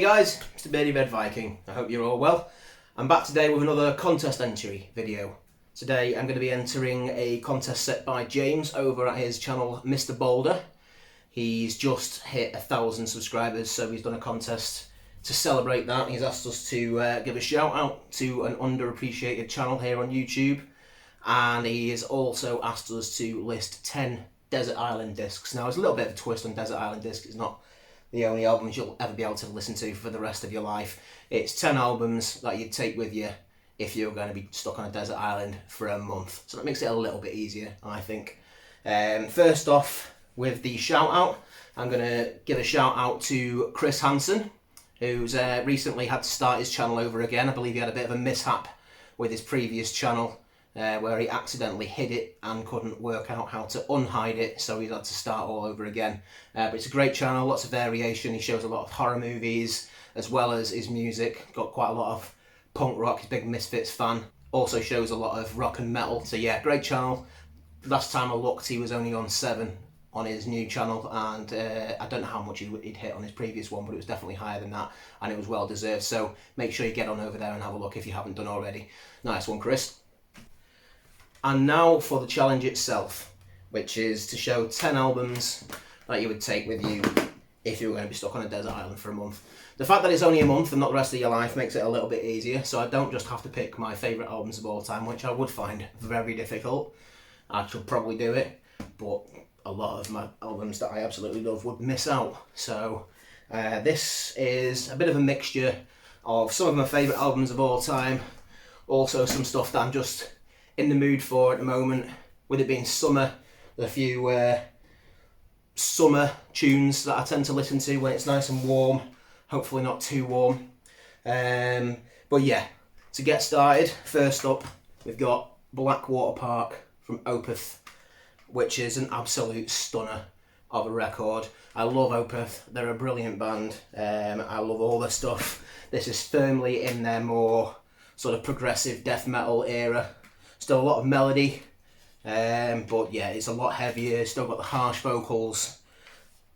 guys, Mr Beardy Red Viking. I hope you're all well. I'm back today with another contest entry video. Today I'm going to be entering a contest set by James over at his channel Mr Boulder. He's just hit 1,000 subscribers, so he's done a contest to celebrate that. He's asked us to give a shout out to an underappreciated channel here on YouTube, and he has also asked us to list 10 Desert Island discs. Now, there's a little bit of a twist on Desert Island discs. It's not the only albums you'll ever be able to listen to for the rest of your life. It's 10 albums that you'd take with you if you're going to be stuck on a desert island for a month. So that makes it a little bit easier, I think. First off, with the shout out, I'm going to give a shout out to Chris Hansen, who's recently had to start his channel over again. I believe he had a bit of a mishap with his previous channel, where he accidentally hid it and couldn't work out how to unhide it, so he's had to start all over again. But it's a great channel, lots of variation. He shows a lot of horror movies as well as his music. Got quite a lot of punk rock, he's a big Misfits fan. Also shows a lot of rock and metal, so yeah, great channel. Last time I looked, he was only on 7 on his new channel, and I don't know how much he'd hit on his previous one, but it was definitely higher than that, and it was well deserved. So make sure you get on over there and have a look if you haven't done already. Nice one, Chris. And now for the challenge itself, which is to show 10 albums that you would take with you if you were going to be stuck on a desert island for a month. The fact that it's only a month and not the rest of your life makes it a little bit easier, so I don't just have to pick my favourite albums of all time, which I would find very difficult. I should probably do it, but a lot of my albums that I absolutely love would miss out. So this is a bit of a mixture of some of my favourite albums of all time, also some stuff that I'm just in the mood for at the moment. With it being summer, there's a few summer tunes that I tend to listen to when it's nice and warm, hopefully not too warm. But yeah, to get started, first up we've got Blackwater Park from Opeth, which is an absolute stunner of a record. I love Opeth, they're a brilliant band. I love all their stuff. This is firmly in their more sort of progressive death metal era. Still a lot of melody, but yeah, it's a lot heavier. Still got the harsh vocals.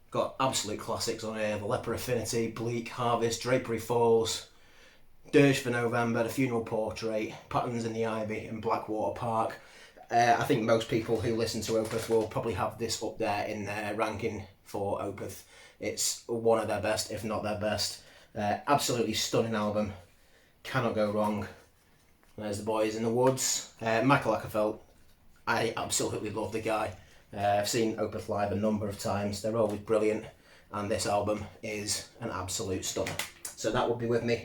Got absolute classics on here: The Leper Affinity, Bleak, Harvest, Drapery Falls, Dirge for November, The Funeral Portrait, Patterns in the Ivy, and Blackwater Park. I think most people who listen to Opeth will probably have this up there in their ranking for Opeth. It's one of their best, if not their best. Absolutely stunning album. Cannot go wrong. There's The Boys in the Woods. Michael Ackerfeld, I absolutely love the guy. I've seen Opeth live a number of times. They're always brilliant, and this album is an absolute stunner. So that will be with me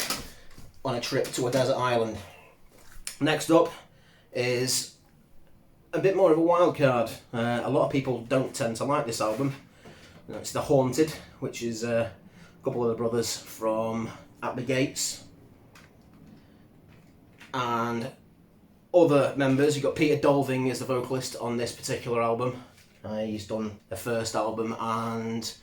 on a trip to a desert island. Next up is a bit more of a wild card. A lot of people don't tend to like this album. It's The Haunted, which is a couple of the brothers from At the Gates. And other members, you've got Peter Dolving as the vocalist on this particular album. He's done the first album and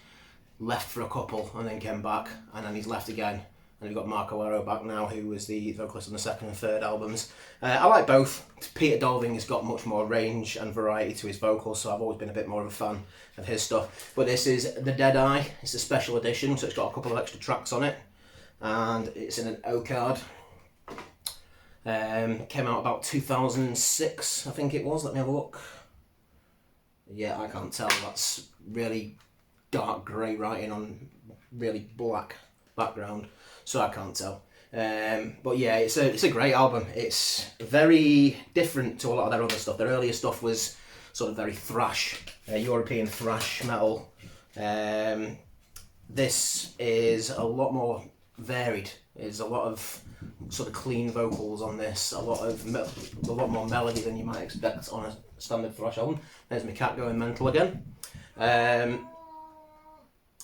left for a couple and then came back, and then he's left again. And you've got Mark Olero back now, who was the vocalist on the second and third albums. I like both. Peter Dolving has got much more range and variety to his vocals, so I've always been a bit more of a fan of his stuff. But this is The Dead Eye. It's a special edition, so it's got a couple of extra tracks on it, and it's in an O card. Came out about 2006, I think it was. Let me have a look. Yeah, I can't tell. That's really dark grey writing on really black background, so I can't tell. But yeah, it's a great album. It's very different to a lot of their other stuff. Their earlier stuff was sort of very thrash, European thrash metal. This is a lot more varied. There's a lot of sort of clean vocals on this, a lot more melody than you might expect on a standard thrash album. There's my cat going mental again.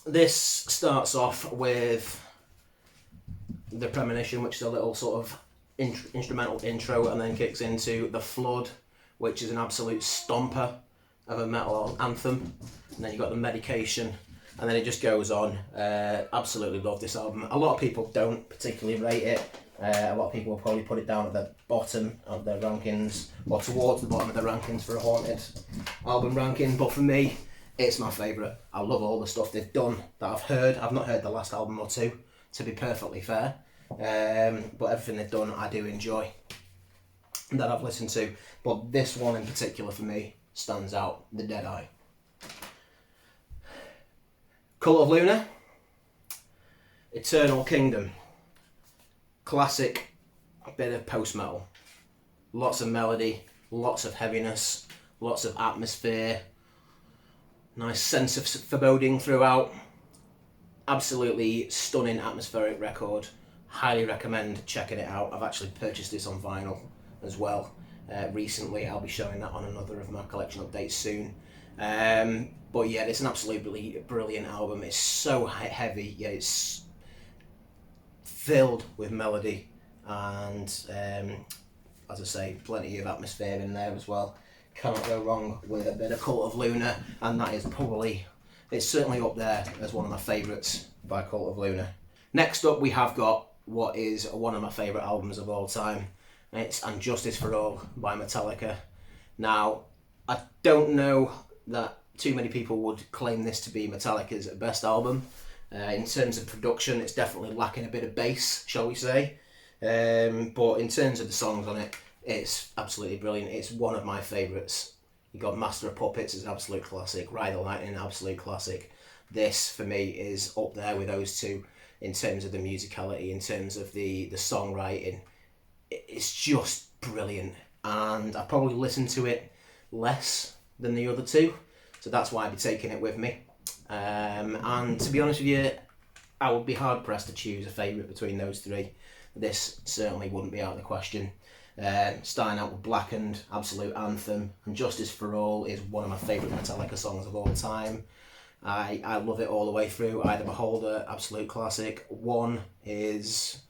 This starts off with The Premonition, which is a little sort of instrumental intro, and then kicks into The Flood, which is an absolute stomper of a metal anthem. And then you've got The Medication, and then it just goes on. Absolutely love this album. A lot of people don't particularly rate it. A lot of people will probably put it down at the bottom of their rankings, or towards the bottom of their rankings for a Haunted album ranking, but for me, it's my favourite. I love all the stuff they've done that I've heard. I've not heard the last album or two, to be perfectly fair. But everything they've done I do enjoy, that I've listened to. But this one in particular for me stands out, The Dead Eye. Cult of Luna, Eternal Kingdom. Classic bit of post-metal. Lots of melody, lots of heaviness, lots of atmosphere, nice sense of foreboding throughout. Absolutely stunning atmospheric record. Highly recommend checking it out. I've actually purchased this on vinyl as well recently. I'll be showing that on another of my collection updates soon. But yeah, it's an absolutely brilliant album. It's so heavy, yet it's filled with melody, and as I say, plenty of atmosphere in there as well. Cannot go wrong with a bit of Cult of Luna, and that is probably, it's certainly up there as one of my favourites by Cult of Luna. Next up we have got what is one of my favourite albums of all time. It's And Justice for All by Metallica. Now, I don't know that too many people would claim this to be Metallica's best album. In terms of production, it's definitely lacking a bit of bass, shall we say. But in terms of the songs on it, it's absolutely brilliant. It's one of my favourites. You got Master of Puppets is an absolute classic. Ride the Lightning, an absolute classic. This, for me, is up there with those two in terms of the musicality, in terms of the songwriting. It's just brilliant. And I probably listened to it less than the other two, so that's why I'd be taking it with me. And to be honest with you, I would be hard pressed to choose a favourite between those three. This certainly wouldn't be out of the question. Starting out with Blackened, absolute anthem, and Justice for All is one of my favourite Metallica songs of all time. I love it all the way through. Eye of the Beholder, absolute classic. One is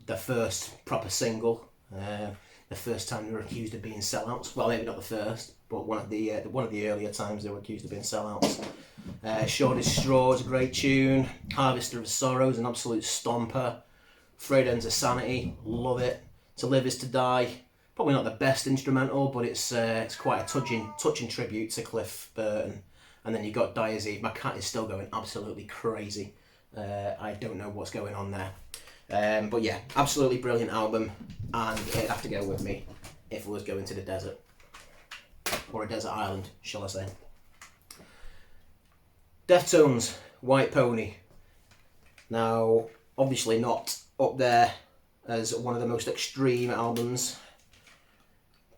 the first proper single. The first time they were accused of being sellouts. Well, maybe not the first, but one of the earlier times they were accused of being sellouts. Short as Straw is a great tune. Harvester of Sorrow is an absolute stomper. Frayed Ends of Sanity, love it. To Live Is to Die, probably not the best instrumental, but it's quite a touching tribute to Cliff Burton. And then you got Die As Eve. My cat is still going absolutely crazy. I don't know what's going on there. But yeah, absolutely brilliant album, and it'd have to go with me if I was going to the desert, or a desert island, shall I say. Deftones, White Pony. Now, obviously not up there as one of the most extreme albums,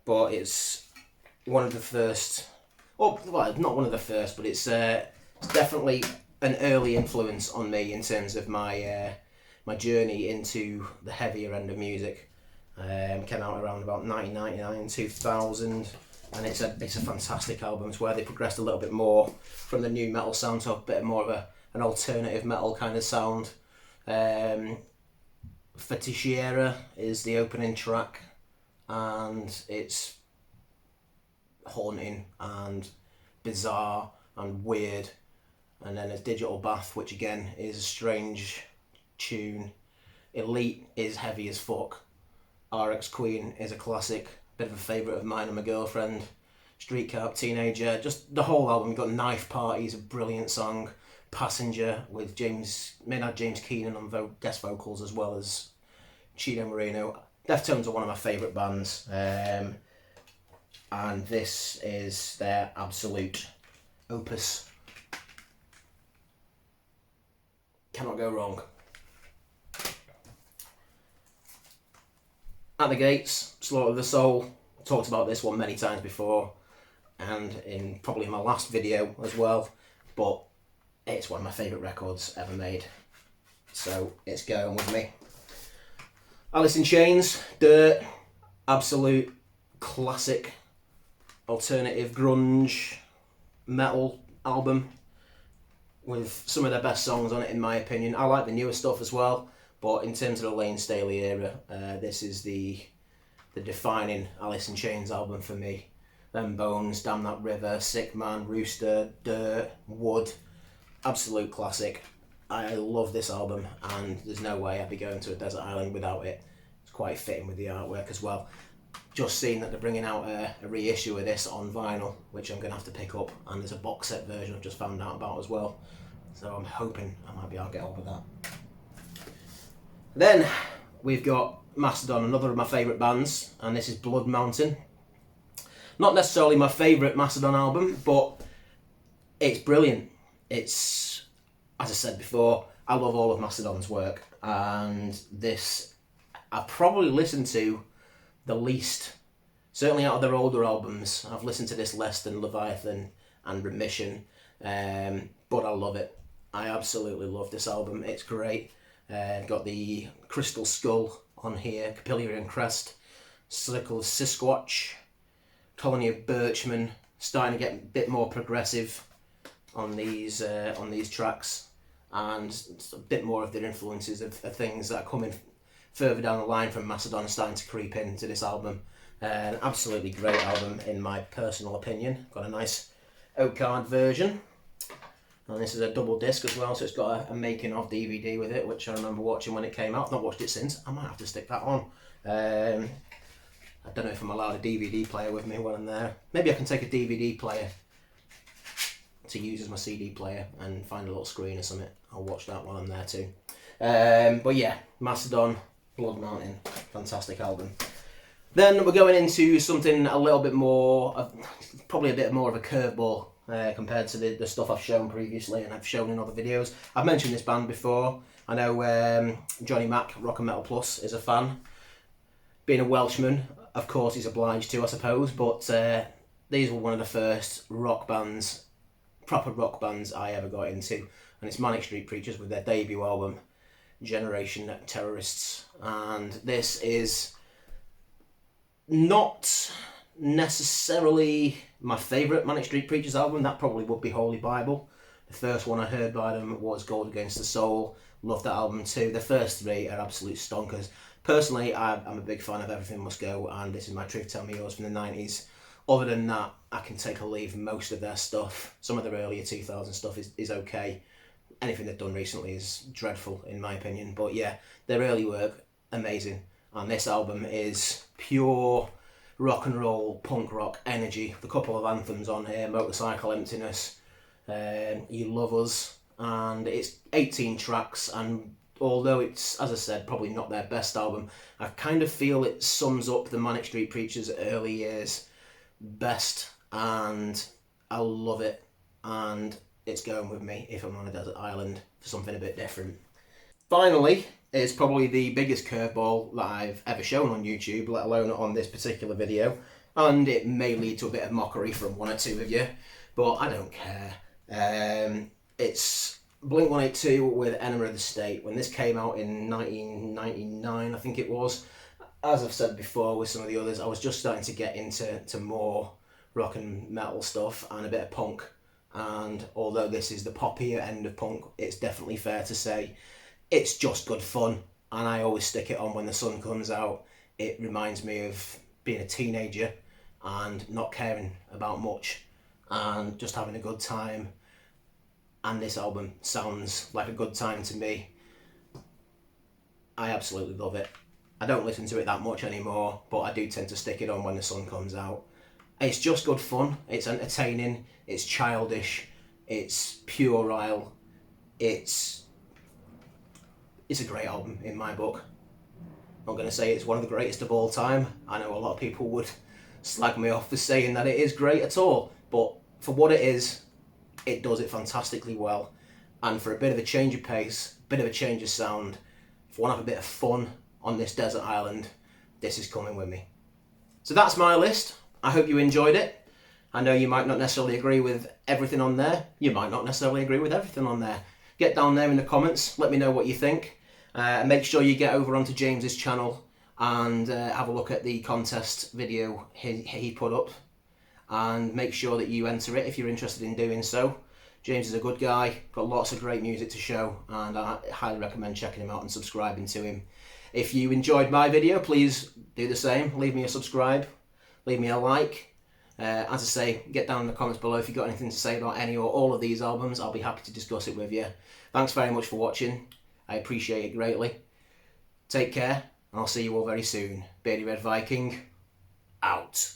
but it's one of the first, well, not one of the first, but it's definitely an early influence on me in terms of my my journey into the heavier end of music. Came out around about 1999, 2000, and it's a fantastic album. It's where they progressed a little bit more from the new metal sound to a bit more of an alternative metal kind of sound. Fetishiera is the opening track, and it's haunting and bizarre and weird. And then there's Digital Bath, which again is a strange tune. Elite is heavy as fuck. RX Queen is a classic, bit of a favourite of mine and my girlfriend. Streetcar Teenager, just the whole album. You've got Knife Party is a brilliant song. Passenger with James Keenan on guest vocals, as well as Chino Moreno. Deftones are one of my favourite bands, and this is their absolute opus. Cannot go wrong. At the Gates, Slaughter of the Soul. I talked about this one many times before, and in probably my last video as well, but it's one of my favourite records ever made, so it's going with me. Alice in Chains, Dirt, absolute classic alternative grunge metal album with some of their best songs on it, in my opinion. I like the newer stuff as well, but in terms of the Lane Staley era, this is the defining Alice in Chains album for me. Them Bones, Damn That River, Sick Man, Rooster, Dirt, Wood, absolute classic. I love this album, and there's no way I'd be going to a desert island without it. It's quite fitting with the artwork as well. Just seen that they're bringing out a reissue of this on vinyl, which I'm going to have to pick up, and there's a box set version I've just found out about as well. So I'm hoping I might be able to get hold of that. Then we've got Mastodon, another of my favourite bands, and this is Blood Mountain. Not necessarily my favourite Mastodon album, but it's brilliant. It's, as I said before, I love all of Mastodon's work, and this I probably listened to the least. Certainly out of their older albums, I've listened to this less than Leviathan and Remission, but I love it. I absolutely love this album. It's great. Got the Crystal Skull on here, Capillarian Crest, Circle of Sisquatch, Colony of Birchman, starting to get a bit more progressive on these tracks, and a bit more of their influences of things that are coming further down the line from Mastodon are starting to creep into this album. An absolutely great album in my personal opinion. Got a nice oak card version, and this is a double disc as well, so it's got a making of DVD with it, which I remember watching when it came out. I've not watched it since. I might have to stick that on. I don't know if I'm allowed a DVD player with me when I'm there. Maybe I can take a DVD player to use as my CD player and find a little screen or something. I'll watch that while I'm there too. But yeah, Mastodon, Blood Mountain, fantastic album. Then we're going into something a little bit more, probably a bit more of a curveball compared to the stuff I've shown previously and I've shown in other videos. I've mentioned this band before. I know Johnny Mac, Rock and Metal Plus, is a fan. Being a Welshman, of course he's obliged to, I suppose, but these were one of the first rock bands, proper rock bands I ever got into, and it's Manic Street Preachers with their debut album, Generation Terrorists, and this is not necessarily my favourite Manic Street Preachers album. That probably would be Holy Bible. The first one I heard by them was Gold Against the Soul. Love that album too. The first three are absolute stonkers. Personally, I'm a big fan of Everything Must Go, and this is my Truth Tell Me Yours from the 90s. Other than that, I can take or leave most of their stuff. Some of their earlier 2000 stuff is okay. Anything they've done recently is dreadful, in my opinion. But yeah, their early work, amazing. And this album is pure rock and roll, punk rock energy. With a couple of anthems on here, Motorcycle Emptiness, You Love Us, and it's 18 tracks, and although it's, as I said, probably not their best album, I kind of feel it sums up the Manic Street Preachers' early years best, and I love it, and it's going with me if I'm on a desert island for something a bit different. Finally, it's probably the biggest curveball that I've ever shown on YouTube, let alone on this particular video, and it may lead to a bit of mockery from one or two of you, but I don't care. It's Blink-182 with Enema of the State. When this came out in 1999, I think it was, as I've said before with some of the others, I was just starting to get into more rock and metal stuff and a bit of punk, and although this is the poppier end of punk, it's definitely fair to say it's just good fun, and I always stick it on when the sun comes out. It reminds me of being a teenager and not caring about much and just having a good time, and this album sounds like a good time to me. I absolutely love it. I don't listen to it that much anymore, but I do tend to stick it on when the sun comes out. It's just good fun, it's entertaining, it's childish, it's puerile, it's a great album in my book. I'm not going to say it's one of the greatest of all time. I know a lot of people would slag me off for saying that it is great at all, but for what it is, it does it fantastically well. And for a bit of a change of pace, a bit of a change of sound, if you want to have a bit of fun on this desert island, this is coming with me. So that's my list. I hope you enjoyed it. I know you might not necessarily agree with everything on there. You might not necessarily agree with everything on there. Get down there in the comments, let me know what you think. Make sure you get over onto James's channel and have a look at the contest video he put up, and make sure that you enter it if you're interested in doing so. James is a good guy, got lots of great music to show, and I highly recommend checking him out and subscribing to him. If you enjoyed my video, please do the same. Leave me a subscribe, leave me a like. As I say, get down in the comments below if you've got anything to say about any or all of these albums. I'll be happy to discuss it with you. Thanks very much for watching. I appreciate it greatly. Take care, and I'll see you all very soon. Beardy Red Viking, out.